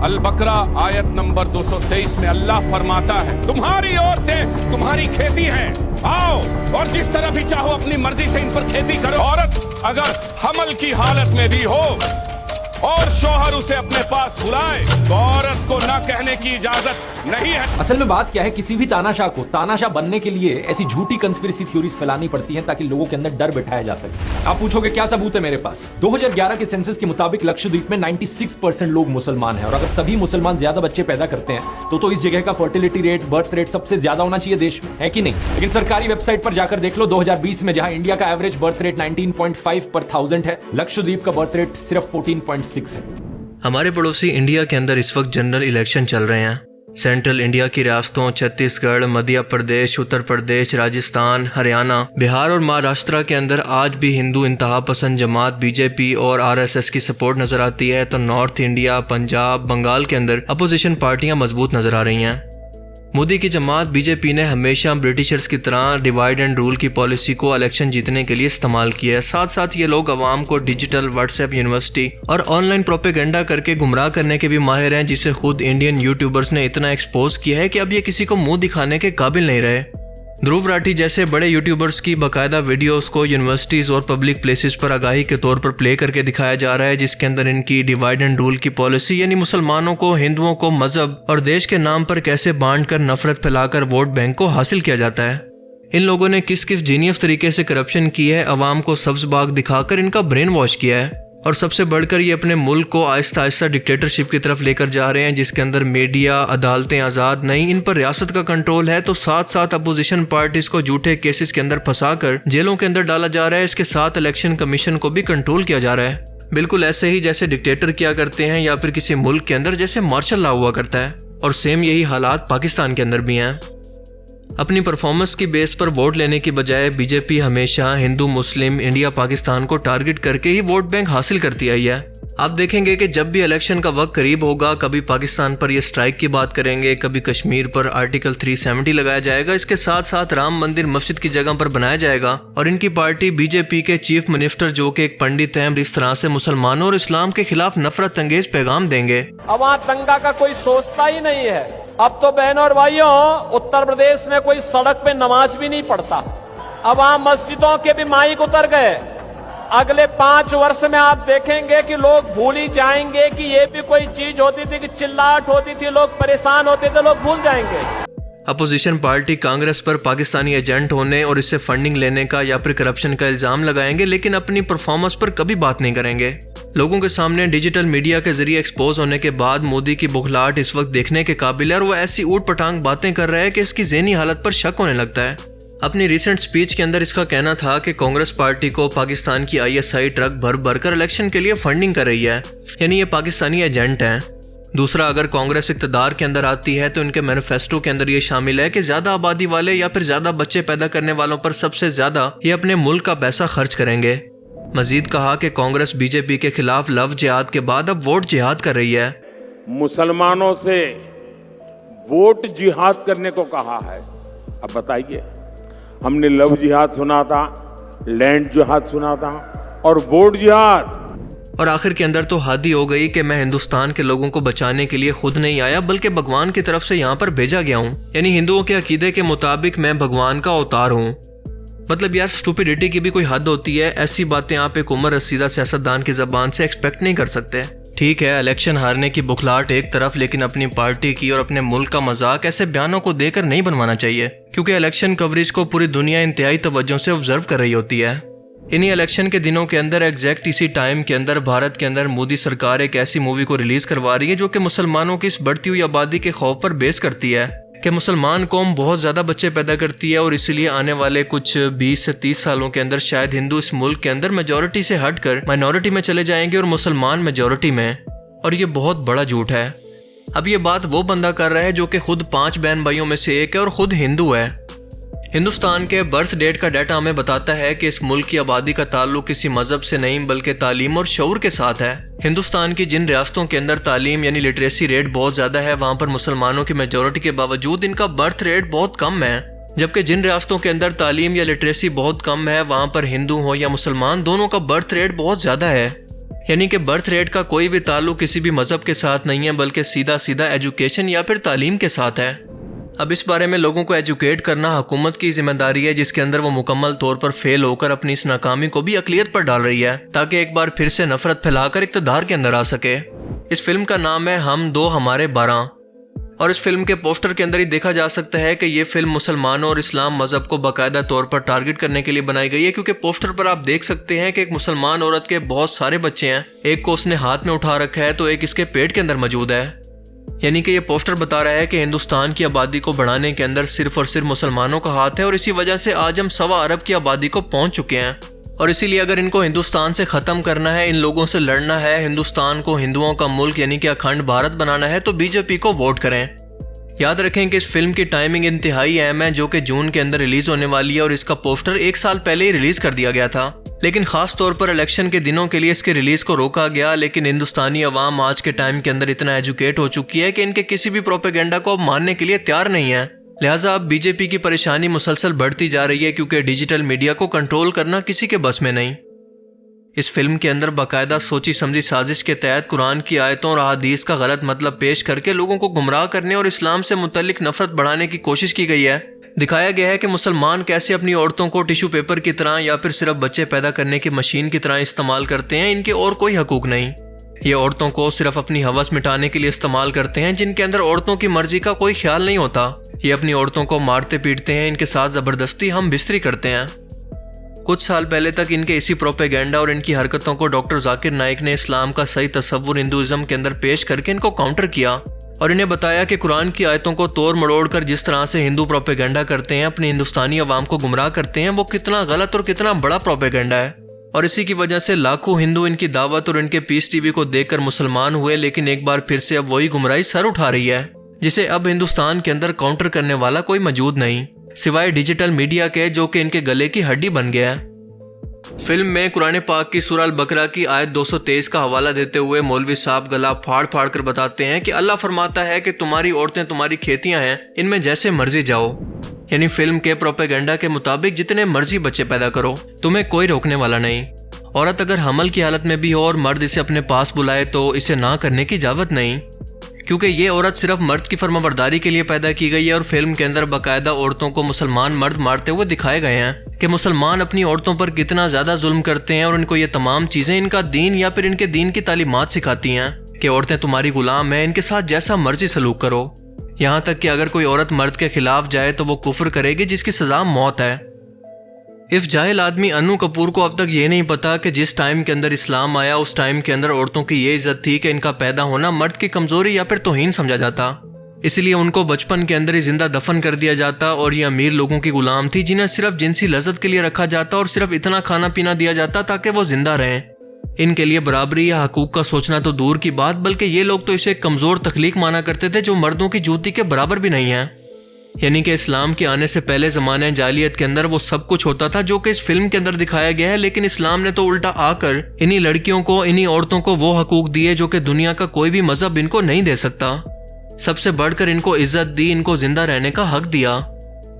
अल बकरा आयत नंबर 223 में अल्लाह फरमाता है, तुम्हारी औरतें तुम्हारी खेती हैं, आओ और जिस तरफ ही चाहो अपनी मर्जी से इन पर खेती करो। औरत अगर हमल की हालत में भी हो और शौहर उसे अपने पास बुलाए तो औरत को न कहने की इजाजत नहीं है। असल में बात क्या है, किसी भी तानाशाह को तानाशाह बनने के लिए ऐसी झूठी कंस्पिरेसी थ्योरीज फैलानी पड़ती हैं ताकि लोगों के अंदर डर बिठाया जा सके। आप पूछोगे क्या सबूत है मेरे पास? 2011 के सेंसस के मुताबिक लक्षद्वीप में 96% लोग मुसलमान हैं और अगर सभी मुसलमान ज्यादा बच्चे पैदा करते हैं तो इस जगह का फर्टिलिटी रेट, बर्थ रेट सबसे ज्यादा होना चाहिए देश में, है कि नहीं? लेकिन सरकारी वेबसाइट पर जाकर देख लो, 2020 में जहां इंडिया का एवरेज बर्थ रेट 19.5 पर 1000 है, लक्षद्वीप का बर्थ रेट सिर्फ 14.6 है। हमारे पड़ोसी इंडिया के अंदर इस वक्त जनरल इलेक्शन चल रहे हैं। सेंट्रल इंडिया की रियासतों छत्तीसगढ़, मध्य प्रदेश, उत्तर प्रदेश, राजस्थान, हरियाणा, बिहार और महाराष्ट्र के अंदर आज भी हिंदू इंतहा पसंद जमात बीजेपी और आरएसएस की सपोर्ट नजर आती है, तो नॉर्थ इंडिया, पंजाब, बंगाल के अंदर अपोजिशन पार्टियां मजबूत नजर आ रही हैं। मोदी की जमात बीजेपी ने हमेशा ब्रिटिशर्स की तरह डिवाइड एंड रूल की पॉलिसी को इलेक्शन जीतने के लिए इस्तेमाल किया है। साथ साथ ये लोग अवाम को डिजिटल, व्हाट्सएप, यूनिवर्सिटी और ऑनलाइन प्रोपेगेंडा करके गुमराह करने के भी माहिर हैं, जिसे खुद इंडियन यूट्यूबर्स ने इतना एक्सपोज किया है कि अब ये किसी को मुंह दिखाने के काबिल नहीं रहे। ध्रुव राठी जैसे बड़े यूट्यूबर्स की बाकायदा वीडियोस को यूनिवर्सिटीज और पब्लिक प्लेसेस पर आगाही के तौर पर प्ले करके दिखाया जा रहा है, जिसके अंदर इनकी डिवाइड एंड रूल की पॉलिसी यानी मुसलमानों को, हिंदुओं को मजहब और देश के नाम पर कैसे बांट कर नफरत फैलाकर वोट बैंक को हासिल किया जाता है। इन लोगों ने किस किस जीनियस तरीके से करप्शन की है, अवाम को सब्ज बाग दिखाकर इनका ब्रेन वॉश किया है और सबसे बढ़कर ये अपने मुल्क को आहिस्ता आहिस्ता डिक्टेटरशिप की तरफ लेकर जा रहे हैं, जिसके अंदर मीडिया, अदालतें आज़ाद नहीं, इन पर रियासत का कंट्रोल है। तो साथ साथ अपोजिशन पार्टीज को झूठे केसेस के अंदर फंसाकर जेलों के अंदर डाला जा रहा है। इसके साथ इलेक्शन कमीशन को भी कंट्रोल किया जा रहा है, बिल्कुल ऐसे ही जैसे डिक्टेटर किया करते हैं या फिर किसी मुल्क के अंदर जैसे मार्शल लॉ हुआ करता है। और सेम यही हालात पाकिस्तान के अंदर भी हैं। अपनी परफॉर्मेंस की बेस पर वोट लेने की बजाय बीजेपी हमेशा हिंदू, मुस्लिम, इंडिया, पाकिस्तान को टारगेट करके ही वोट बैंक हासिल करती आई है। आप देखेंगे कि जब भी इलेक्शन का वक्त करीब होगा, कभी पाकिस्तान पर ये स्ट्राइक की बात करेंगे, कभी कश्मीर पर आर्टिकल 370 लगाया जाएगा, इसके साथ साथ राम मंदिर मस्जिद की जगह पर बनाया जाएगा और इनकी पार्टी बीजेपी के चीफ मिनिस्टर जो कि एक पंडित हैं, इस तरह से मुसलमानों और इस्लाम के खिलाफ नफरत अंगेज पैगाम देंगे। अब वहाँ दंगा का कोई सोचता ही नहीं है। अब तो बहनों और भाइयों, उत्तर प्रदेश में कोई सड़क पे नमाज भी नहीं पढ़ता। अब वहां मस्जिदों के भी माइक उतर गए। अगले 5 वर्ष में आप देखेंगे कि लोग भूल ही जाएंगे कि ये भी कोई चीज होती थी, कि चिल्लाहट होती थी, लोग परेशान होते थे, लोग भूल जाएंगे। अपोजिशन पार्टी कांग्रेस पर पाकिस्तानी एजेंट होने और इससे फंडिंग लेने का या फिर करप्शन का इल्जाम लगाएंगे, लेकिन अपनी परफॉर्मेंस पर कभी बात नहीं करेंगे। लोगों के सामने डिजिटल मीडिया के जरिए एक्सपोज होने के बाद मोदी की बुखलाहट इस वक्त देखने के काबिल है और वो ऐसी ऊट पटांग बातें कर रहा है कि इसकी ज़हनी हालत पर शक होने लगता है। अपनी रिसेंट स्पीच के अंदर इसका कहना था कि कांग्रेस पार्टी को पाकिस्तान की ISI ट्रक भर भर कर इलेक्शन के लिए फंडिंग कर रही है, यानी ये पाकिस्तानी एजेंट हैं। दूसरा, अगर कांग्रेस इक़्तिदार के अंदर आती है तो इनके मैनिफेस्टो के अंदर ये शामिल है कि ज्यादा आबादी वाले या फिर ज्यादा बच्चे पैदा करने वालों पर सबसे ज्यादा ये अपने मुल्क का पैसा खर्च करेंगे। मजीद कहा कि कांग्रेस बीजेपी के खिलाफ लव जिहाद के बाद अब वोट जिहाद कर रही है। मुसलमानों से वोट जिहाद करने को कहा है। अब बताइए, हमने लव जिहाद सुना था, लैंड जिहाद सुना था और वोट जिहाद। और आखिर के अंदर तो हद ही हो गई कि मैं हिंदुस्तान के लोगों को बचाने के लिए खुद नहीं आया बल्कि भगवान की तरफ से यहाँ पर भेजा गया हूँ, यानी हिंदुओं के अकीदे के मुताबिक मैं भगवान का अवतार हूँ। मतलब यार, स्टूपिडिटी की भी कोई हद होती है। ऐसी बातें आप एक उम्र रसीदा सियासतदान की जबान से एक्सपेक्ट नहीं कर सकते। ठीक है, इलेक्शन हारने की बुखलाहट एक तरफ, लेकिन अपनी पार्टी की और अपने मुल्क का मजाक ऐसे बयानों को देकर नहीं बनवाना चाहिए, क्योंकि इलेक्शन कवरेज को पूरी दुनिया इंतहाई तवज्जो से ऑब्जर्व कर रही होती है। इन्हीं इलेक्शन के दिनों के अंदर एग्जैक्ट इसी टाइम के अंदर भारत के अंदर मोदी सरकार एक ऐसी मूवी को रिलीज करवा रही है जो कि मुसलमानों की इस बढ़ती हुई आबादी के खौफ पर बेस करती है कि मुसलमान कौम बहुत ज़्यादा बच्चे पैदा करती है और इसलिए आने वाले कुछ 20 से 30 सालों के अंदर शायद हिंदू इस मुल्क के अंदर मेजॉरिटी से हटकर माइनॉरिटी में चले जाएंगे और मुसलमान मेजॉरिटी में। और ये बहुत बड़ा झूठ है। अब ये बात वो बंदा कर रहा है जो कि खुद 5 बहन भाइयों में से एक है और खुद हिंदू है। हिंदुस्तान के बर्थ डेट का डाटा हमें बताता है कि इस मुल्क की आबादी का ताल्लुक किसी मजहब से नहीं बल्कि तालीम और शऊर के साथ है। हिंदुस्तान की जिन रियासतों के अंदर तालीम यानी लिटरेसी रेट बहुत ज्यादा है, वहाँ पर मुसलमानों की मेजॉरिटी के बावजूद इनका बर्थ रेट बहुत कम है, जबकि जिन रियासतों के अंदर तालीम या लिटरेसी बहुत कम है, वहाँ पर हिंदू हो या मुसलमान दोनों का बर्थ रेट बहुत ज्यादा है। यानी कि बर्थ रेट का कोई भी ताल्लुक किसी भी मजहब के साथ नहीं है, बल्कि सीधा सीधा एजुकेशन या फिर तालीम के साथ है। अब इस बारे में लोगों को एजुकेट करना हुकूमत की जिम्मेदारी है, जिसके अंदर वो मुकम्मल तौर पर फेल होकर अपनी इस नाकामी को भी अकलियत पर डाल रही है, ताकि एक बार फिर से नफरत फैलाकर इक़्तिदार के अंदर आ सके। इस फिल्म का नाम है हम दो हमारे 12 और इस फिल्म के पोस्टर के अंदर ही देखा जा सकता है कि ये फिल्म मुसलमानों और इस्लाम मजहब को बाकायदा तौर पर टारगेट करने के लिए बनाई गई है, क्योंकि पोस्टर पर आप देख सकते हैं कि एक मुसलमान औरत के बहुत सारे बच्चे हैं। एक को उसने हाथ में उठा रखा है तो एक इसके पेट के अंदर मौजूद है। यानी कि ये पोस्टर बता रहा है कि हिंदुस्तान की आबादी को बढ़ाने के अंदर सिर्फ और सिर्फ मुसलमानों का हाथ है और इसी वजह से आज हम 1.25 अरब की आबादी को पहुंच चुके हैं। और इसीलिए अगर इनको हिंदुस्तान से ख़त्म करना है, इन लोगों से लड़ना है, हिंदुस्तान को हिंदुओं का मुल्क यानी कि अखंड भारत बनाना है, तो बीजेपी को वोट करें। याद रखें कि इस फिल्म की टाइमिंग इंतहाई अहम है, जो कि जून के अंदर रिलीज होने वाली है और इसका पोस्टर 1 साल पहले ही रिलीज कर दिया गया था, लेकिन खास तौर पर इलेक्शन के दिनों के लिए इसके रिलीज को रोका गया। लेकिन हिंदुस्तानी अवाम आज के टाइम के अंदर इतना एजुकेट हो चुकी है कि इनके किसी भी प्रोपेगेंडा को अब मानने के लिए तैयार नहीं है। लिहाजा अब बीजेपी की परेशानी मुसलसल बढ़ती जा रही है, क्योंकि डिजिटल मीडिया को कंट्रोल करना किसी के बस में नहीं। इस फिल्म के अंदर बाकायदा सोची समझी साजिश के तहत कुरान की आयतों और अहादीस का गलत मतलब पेश करके लोगों को गुमराह करने और इस्लाम से मुतल्लिक नफरत बढ़ाने की कोशिश की गई है। दिखाया गया है कि मुसलमान कैसे अपनी औरतों को टिश्यू पेपर की तरह या फिर सिर्फ बच्चे पैदा करने की मशीन की तरह इस्तेमाल करते हैं, इनके और कोई हकूक नहीं। ये औरतों को सिर्फ अपनी हवस मिटाने के लिए इस्तेमाल करते हैं, जिनके अंदर औरतों की मर्जी का कोई ख्याल नहीं होता। ये अपनी औरतों को मारते पीटते हैं, इनके साथ ज़बरदस्ती हम बिस्तरी करते हैं। कुछ साल पहले तक इनके इसी प्रोपेगेंडा और इनकी हरकतों को डॉक्टर जाकिर नाइक ने इस्लाम का सही तस्वुर हिंदुइज्म के अंदर पेश करके इनको काउंटर किया और इन्हें बताया कि कुरान की आयतों को तोड़ मरोड़ कर जिस तरह से हिंदू प्रोपेगेंडा करते हैं, अपनी हिंदुस्तानी अवाम को गुमराह करते हैं, वो कितना गलत और कितना बड़ा प्रोपेगेंडा है। और इसी की वजह से लाखों हिंदू इनकी दावत और इनके पीस टीवी को देखकर मुसलमान हुए, लेकिन एक बार फिर से अब वही गुमराही सर उठा रही है, जिसे अब हिंदुस्तान के अंदर काउंटर करने वाला कोई मौजूद नहीं सिवाय डिजिटल मीडिया के, जो कि इनके गले की हड्डी बन गया है। फिल्म में कुरान पाक की सूरह अल बकरा की आयत 223 का हवाला देते हुए मौलवी साहब गला फाड़ फाड़ कर बताते हैं कि अल्लाह फरमाता है कि तुम्हारी औरतें तुम्हारी खेतियां हैं, इनमें जैसे मर्जी जाओ। यानी फिल्म के प्रोपेगेंडा के मुताबिक जितने मर्जी बच्चे पैदा करो, तुम्हें कोई रोकने वाला नहीं। औरत अगर हमल की हालत में भी हो और मर्द इसे अपने पास बुलाए तो इसे ना करने की इजाजत नहीं, क्योंकि ये औरत सिर्फ मर्द की फर्माबरदारी के लिए पैदा की गई है। और फिल्म के अंदर बाकायदा औरतों को मुसलमान मर्द मारते हुए दिखाए गए हैं कि मुसलमान अपनी औरतों पर कितना ज्यादा जुल्म करते हैं और उनको ये तमाम चीजें इनका दीन या फिर इनके दीन की तालीमात सिखाती हैं कि औरतें तुम्हारी गुलाम हैं, इनके साथ जैसा मर्जी सलूक करो। यहाँ तक कि अगर कोई औरत मर्द के खिलाफ जाए तो वो कुफ्र करेगी, जिसकी सजा मौत है। इस जाहिल आदमी अन्नू कपूर को अब तक ये नहीं पता कि जिस टाइम के अंदर इस्लाम आया उस टाइम के अंदर औरतों की ये इज्जत थी कि इनका पैदा होना मर्द की कमजोरी या फिर तौहीन समझा जाता, इसलिए उनको बचपन के अंदर ही जिंदा दफन कर दिया जाता। और ये अमीर लोगों की गुलाम थी, जिन्हें सिर्फ जिनसी लज्जत के लिए रखा जाता और सिर्फ इतना खाना पीना दिया जाता ताकि वो जिंदा रहें। इनके लिए बराबरी या हकूक का सोचना तो दूर की बात, बल्कि ये लोग तो इसे कमजोर तख्लीक माना करते थे जो मर्दों की जूती के बराबर भी नहीं है। यानी कि इस्लाम के आने से पहले ज़माने जालियत के अंदर वो सब कुछ होता था जो कि इस फिल्म के अंदर दिखाया गया है, लेकिन इस्लाम ने तो उल्टा आकर इन्हीं लड़कियों को, इन्हीं औरतों को वो हकूक दिए जो कि दुनिया का कोई भी मजहब इनको नहीं दे सकता। सबसे बढ़कर इनको इज्जत दी, इनको जिंदा रहने का हक दिया,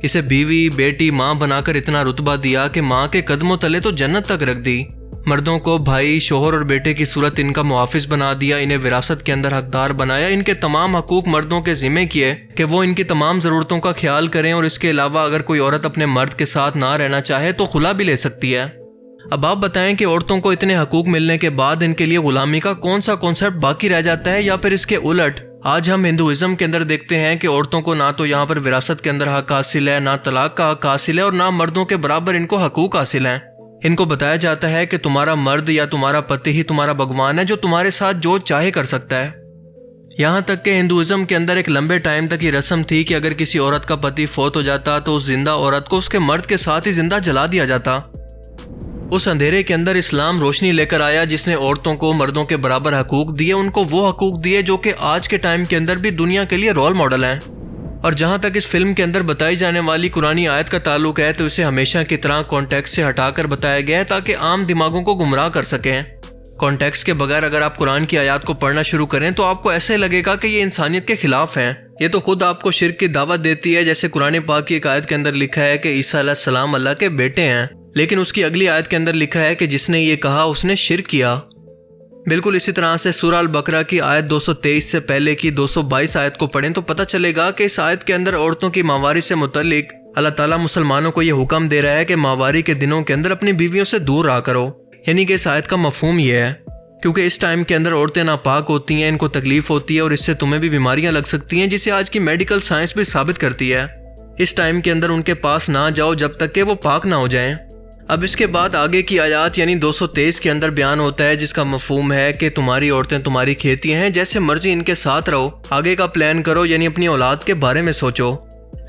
इसे बीवी, बेटी, माँ बनाकर इतना रुतबा दिया कि माँ के कदमों तले तो जन्नत तक रख दी। मर्दों को भाई, शोहर और बेटे की सूरत इनका मुहाफिज बना दिया, इन्हें विरासत के अंदर हकदार बनाया, इनके तमाम हकूक मर्दों के जिम्मे किए कि वो इनकी तमाम ज़रूरतों का ख्याल करें। और इसके अलावा अगर कोई औरत अपने मर्द के साथ ना रहना चाहे तो खुला भी ले सकती है। अब आप बताएं कि औरतों को इतने हकूक मिलने के बाद इनके लिए गुलामी का कौन सा कॉन्सेप्ट बाकी रह जाता है, या फिर इसके उलट आज हम हिंदुइज्म के अंदर देखते हैं कि औरतों को ना तो यहाँ पर विरासत के अंदर हक हासिल है, ना तलाक का हक हासिल है और ना मर्दों के बराबर इनको हकूक हासिल हैं। इनको बताया जाता है कि तुम्हारा मर्द या तुम्हारा पति ही तुम्हारा भगवान है जो तुम्हारे साथ जो चाहे कर सकता है। यहाँ तक कि हिंदुइज्म के अंदर एक लंबे टाइम तक ये रस्म थी कि अगर किसी औरत का पति फौत हो जाता तो उस जिंदा औरत को उसके मर्द के साथ ही जिंदा जला दिया जाता। उस अंधेरे के अंदर इस्लाम रोशनी लेकर आया, जिसने औरतों को मर्दों के बराबर हकूक दिए, उनको वो हकूक दिए जो कि आज के टाइम के अंदर भी दुनिया के लिए रोल मॉडल हैं। और जहाँ तक इस फिल्म के अंदर बताई जाने वाली कुरानी आयत का ताल्लुक है तो इसे हमेशा की तरह कॉन्टेक्स्ट से हटाकर बताया गया है ताकि आम दिमागों को गुमराह कर सकें। कॉन्टेक्स्ट के बगैर अगर आप कुरान की आयत को पढ़ना शुरू करें तो आपको ऐसे लगेगा कि ये इंसानियत के खिलाफ हैं। ये तो खुद आपको शिर्क की दावत देती है, जैसे कुरान पाक की एक आयत के अंदर लिखा है कि ईसा अलैहिस्सलाम अल्लाह के बेटे हैं, लेकिन उसकी अगली आयत के अंदर लिखा है कि जिसने ये कहा उसने शिर्क किया। बिल्कुल इसी तरह से सूरह अल बकरा की आयत 223 से पहले की 222 आयत को पढ़ें तो पता चलेगा कि इस आयत के अंदर औरतों की माहवारी से मुतल्लिक अल्लाह ताला मुसलमानों को यह हुक्म दे रहा है कि माहवारी के दिनों के अंदर अपनी बीवियों से दूर रहा करो। यानी कि इस आयत का मफहूम यह है क्योंकि इस टाइम के अंदर औरतें नापाक होती हैं, इनको तकलीफ होती है और इससे तुम्हें भी बीमारियां लग सकती हैं, जिसे आज की मेडिकल साइंस भी साबित करती है। इस टाइम के अंदर उनके पास ना जाओ जब तक कि वो पाक ना हो जाएं। अब इसके बाद आगे की आयत यानी 223 के अंदर बयान होता है जिसका मफहूम है कि तुम्हारी औरतें तुम्हारी खेती हैं, जैसे मर्जी इनके साथ रहो, आगे का प्लान करो, यानी अपनी औलाद के बारे में सोचो।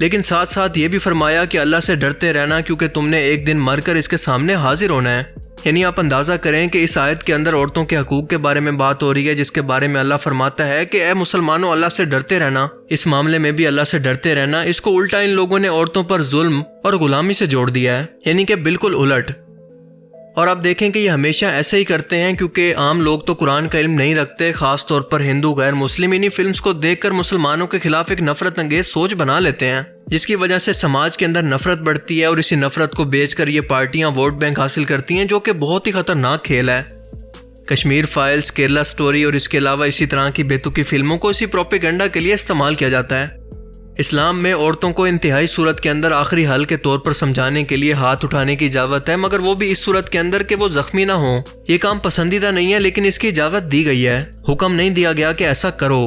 लेकिन साथ साथ ये भी फरमाया कि अल्लाह से डरते रहना क्योंकि तुमने एक दिन मरकर इसके सामने हाजिर होना है। यानी आप अंदाज़ा करें कि इस आयत के अंदर औरतों के हकूक़ के बारे में बात हो रही है, जिसके बारे में अल्लाह फरमाता है कि ए मुसलमानों अल्लाह से डरते रहना। इस मामले में भी अल्लाह से डरते रहना, इसको उल्टा इन लोगों ने औरतों पर जुल्म और गुलामी से जोड़ दिया है, यानी कि बिल्कुल उलट। और आप देखें कि ये हमेशा ऐसे ही करते हैं क्योंकि आम लोग तो कुरान का इल्म नहीं रखते, ख़ास तौर पर हिंदू गैर मुस्लिम इन्हीं फिल्म्स को देखकर मुसलमानों के खिलाफ एक नफरत अंगेज सोच बना लेते हैं, जिसकी वजह से समाज के अंदर नफरत बढ़ती है और इसी नफरत को बेचकर ये पार्टियां वोट बैंक हासिल करती हैं, जो कि बहुत ही खतरनाक खेल है। कश्मीर फाइल्स, केरला स्टोरी और इसके अलावा इसी तरह की बेतुकी फिल्मों को इसी प्रोपेगेंडा के लिए इस्तेमाल किया जाता है। इस्लाम में औरतों को इंतहाई सूरत के अंदर आखिरी हल के तौर पर समझाने के लिए हाथ उठाने की इजाज़त है, मगर वो भी इस सूरत के अंदर कि वो जख्मी ना हो। ये काम पसंदीदा नहीं है लेकिन इसकी इजाज़त दी गई है, हुक्म नहीं दिया गया कि ऐसा करो।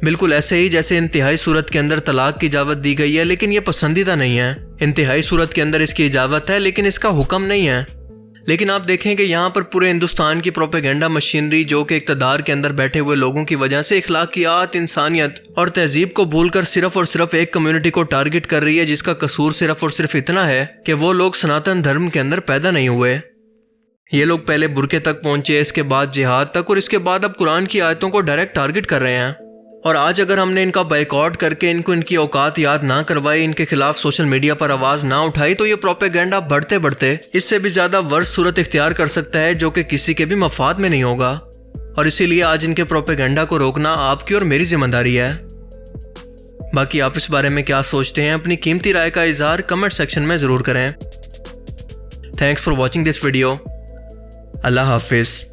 बिल्कुल ऐसे ही जैसे इंतहाई सूरत के अंदर तलाक की इजाज़त दी गई है लेकिन ये पसंदीदा नहीं है। इंतहाई सूरत के अंदर इसकी इजाज़त है लेकिन इसका हुक्म नहीं है। लेकिन आप देखें कि यहाँ पर पूरे हिंदुस्तान की प्रोपेगेंडा मशीनरी, जो कि इक़्तिदार के अंदर बैठे हुए लोगों की वजह से इखलाकियात, इंसानियत और तहजीब को भूलकर सिर्फ और सिर्फ एक कम्युनिटी को टारगेट कर रही है, जिसका कसूर सिर्फ और सिर्फ इतना है कि वो लोग सनातन धर्म के अंदर पैदा नहीं हुए। ये लोग पहले बुरके तक पहुंचे, इसके बाद जिहाद तक और इसके बाद अब कुरान की आयतों को डायरेक्ट टारगेट कर रहे हैं। और आज अगर हमने इनका बाइकआउट करके इनको इनकी औकात याद ना करवाई, इनके खिलाफ सोशल मीडिया पर आवाज़ ना उठाई, तो ये प्रोपेगेंडा बढ़ते बढ़ते इससे भी ज़्यादा वर्ष सूरत इख्तियार कर सकता है, जो कि किसी के भी मफाद में नहीं होगा। और इसीलिए आज इनके प्रोपेगेंडा को रोकना आपकी और मेरी जिम्मेदारी है। बाकी आप इस बारे में क्या सोचते हैं, अपनी कीमती राय का इजहार कमेंट सेक्शन में ज़रूर करें। Thanks for watching this video. अल्लाह हाफिज़।